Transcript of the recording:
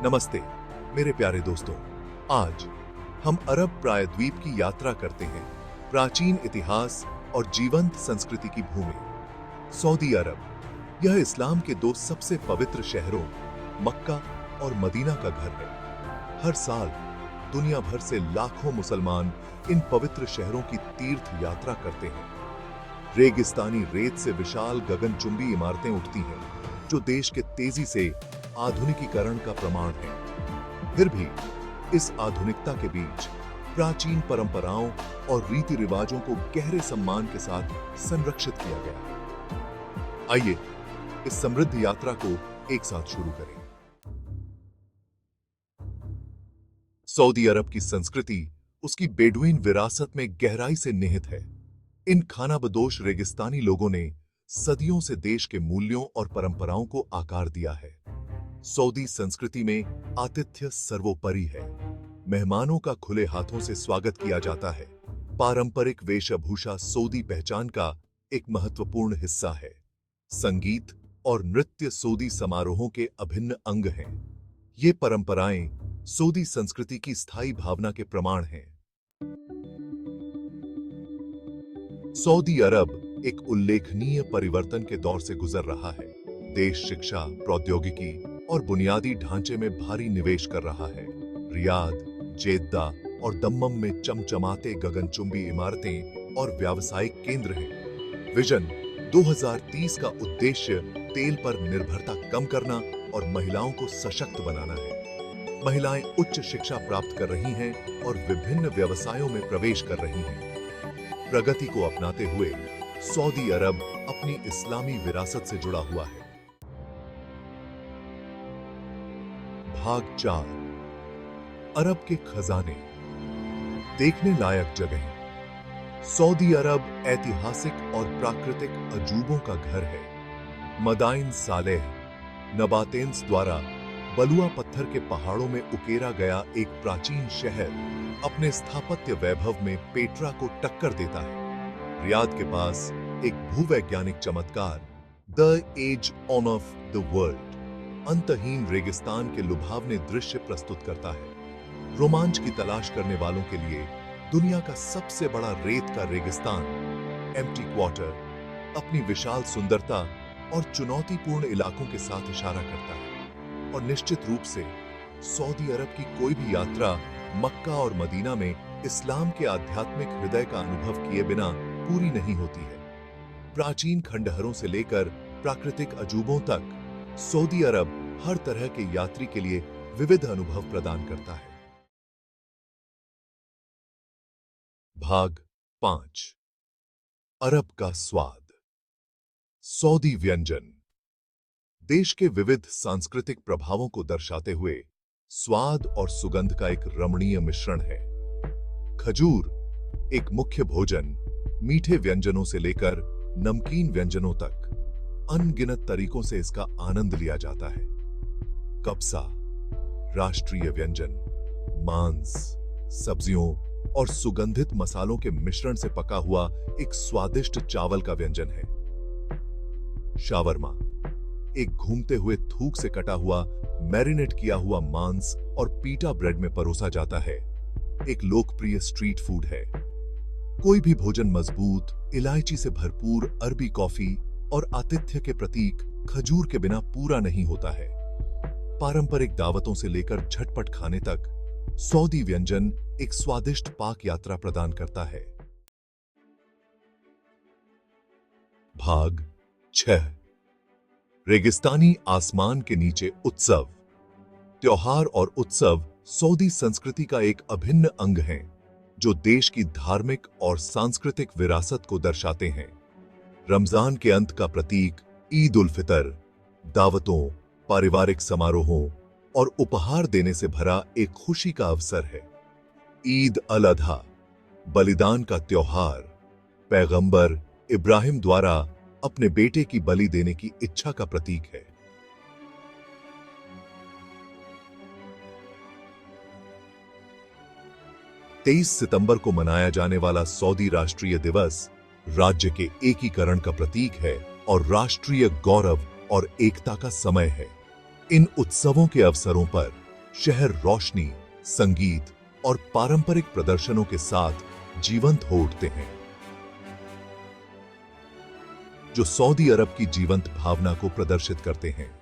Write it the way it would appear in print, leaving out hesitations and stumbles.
नमस्ते मेरे प्यारे दोस्तों। आज हम अरब प्रायद्वीप की यात्रा करते हैं, प्राचीन इतिहास और जीवंत संस्कृति की भूमि सऊदी अरब। यह इस्लाम के दो सबसे पवित्र शहरों मक्का और मदीना का घर है। हर साल दुनिया भर से लाखों मुसलमान इन पवित्र शहरों की तीर्थ यात्रा करते हैं। रेगिस्तानी रेत से विशाल गगनचुंबी इमारतें उठती हैं, जो देश के तेजी से आधुनिकीकरण का प्रमाण है। फिर भी इस आधुनिकता के बीच प्राचीन परंपराओं और रीति रिवाजों को गहरे सम्मान के साथ संरक्षित किया गया। आइए इस समृद्ध यात्रा को एक साथ शुरू करें। सऊदी अरब की संस्कृति उसकी बेडुइन विरासत में गहराई से निहित है। इन खानाबदोश रेगिस्तानी लोगों ने सदियों से देश के मूल्यों और परंपराओं को आकार दिया है। सऊदी संस्कृति में आतिथ्य सर्वोपरि है। मेहमानों का खुले हाथों से स्वागत किया जाता है। पारंपरिक वेशभूषा सऊदी पहचान का एक महत्वपूर्ण हिस्सा है। संगीत और नृत्य सऊदी समारोहों के अभिन्न अंग हैं। ये परंपराएं सऊदी संस्कृति की स्थायी भावना के प्रमाण हैं। सऊदी अरब एक उल्लेखनीय परिवर्तन के दौर से गुजर रहा है। देश शिक्षा, प्रौद्योगिकी और बुनियादी ढांचे में भारी निवेश कर रहा है। रियाद, जेद्दा और दम्मम में चमचमाते गगनचुंबी इमारतें और व्यावसायिक केंद्र हैं। विजन 2030 का उद्देश्य तेल पर निर्भरता कम करना और महिलाओं को सशक्त बनाना है। महिलाएं उच्च शिक्षा प्राप्त कर रही हैं और विभिन्न व्यवसायों में प्रवेश कर रही हैं। प्रगति को अपनाते हुए सऊदी अरब अपनी इस्लामी विरासत से जुड़ा हुआ है। भाग 4, अरब के खजाने। देखने लायक जगह। सऊदी अरब ऐतिहासिक और प्राकृतिक अजूबों का घर है। मदाइन सालेह नबातेंस द्वारा बलुआ पत्थर के पहाड़ों में उकेरा गया एक प्राचीन शहर अपने स्थापत्य वैभव में पेट्रा को टक्कर देता है। रियाद के पास एक भूवैज्ञानिक चमत्कार the edge of the world अंतहीन रेगिस्तान के लुभावने दृश्य प्रस्तुत करता है। रोमांच की तलाश करने वालों के लिए दुनिया का सबसे बड़ा रेत का रेगिस्तान एम्प्टी क्वार्टर अपनी विशाल सुंदरता और चुनौतीपूर्ण इलाकों के साथ इशारा करता है। और निश्चित रूप से सऊदी अरब की कोई भी यात्रा मक्का और मदीना में इस्लाम के आध्यात्मिक हृदय का अनुभव किए बिना पूरी नहीं होती है। प्राचीन खंडहरों से लेकर प्राकृतिक अजूबों तक सऊदी अरब हर तरह के यात्री के लिए विविध अनुभव प्रदान करता है। भाग 5, अरब का स्वाद। सऊदी व्यंजन। देश के विविध सांस्कृतिक प्रभावों को दर्शाते हुए स्वाद और सुगंध का एक रमणीय मिश्रण है। खजूर एक मुख्य भोजन, मीठे व्यंजनों से लेकर नमकीन व्यंजनों तक अनगिनत तरीकों से इसका आनंद लिया जाता है। कब्सा राष्ट्रीय व्यंजन, मांस, सब्जियों और सुगंधित मसालों के मिश्रण से पका हुआ एक स्वादिष्ट चावल का व्यंजन है। शावरमा एक घूमते हुए थूक से कटा हुआ मैरिनेट किया हुआ मांस और पीटा ब्रेड में परोसा जाता है। एक लोकप्रिय स्ट्रीट फूड है। कोई भी भोजन मजबूत, इलायची से भरपूर अरबी कॉफी और आतिथ्य के प्रतीक खजूर के बिना पूरा नहीं होता है। पारंपरिक दावतों से लेकर झटपट खाने तक सऊदी व्यंजन एक स्वादिष्ट पाक यात्रा प्रदान करता है। भाग 6, रेगिस्तानी आसमान के नीचे उत्सव। त्योहार और उत्सव सऊदी संस्कृति का एक अभिन्न अंग हैं, जो देश की धार्मिक और सांस्कृतिक विरासत को दर्शाते हैं। रमजान के अंत का प्रतीक ईद उल फितर दावतों, पारिवारिक समारोहों और उपहार देने से भरा एक खुशी का अवसर है। ईद अल अधा बलिदान का त्योहार, पैगंबर इब्राहिम द्वारा अपने बेटे की बलि देने की इच्छा का प्रतीक है। 23 सितंबर को मनाया जाने वाला सऊदी राष्ट्रीय दिवस राज्य के एकीकरण का प्रतीक है और राष्ट्रीय गौरव और एकता का समय है। इन उत्सवों के अवसरों पर शहर रोशनी, संगीत और पारंपरिक प्रदर्शनों के साथ जीवंत हो उठते हैं, जो सऊदी अरब की जीवंत भावना को प्रदर्शित करते हैं।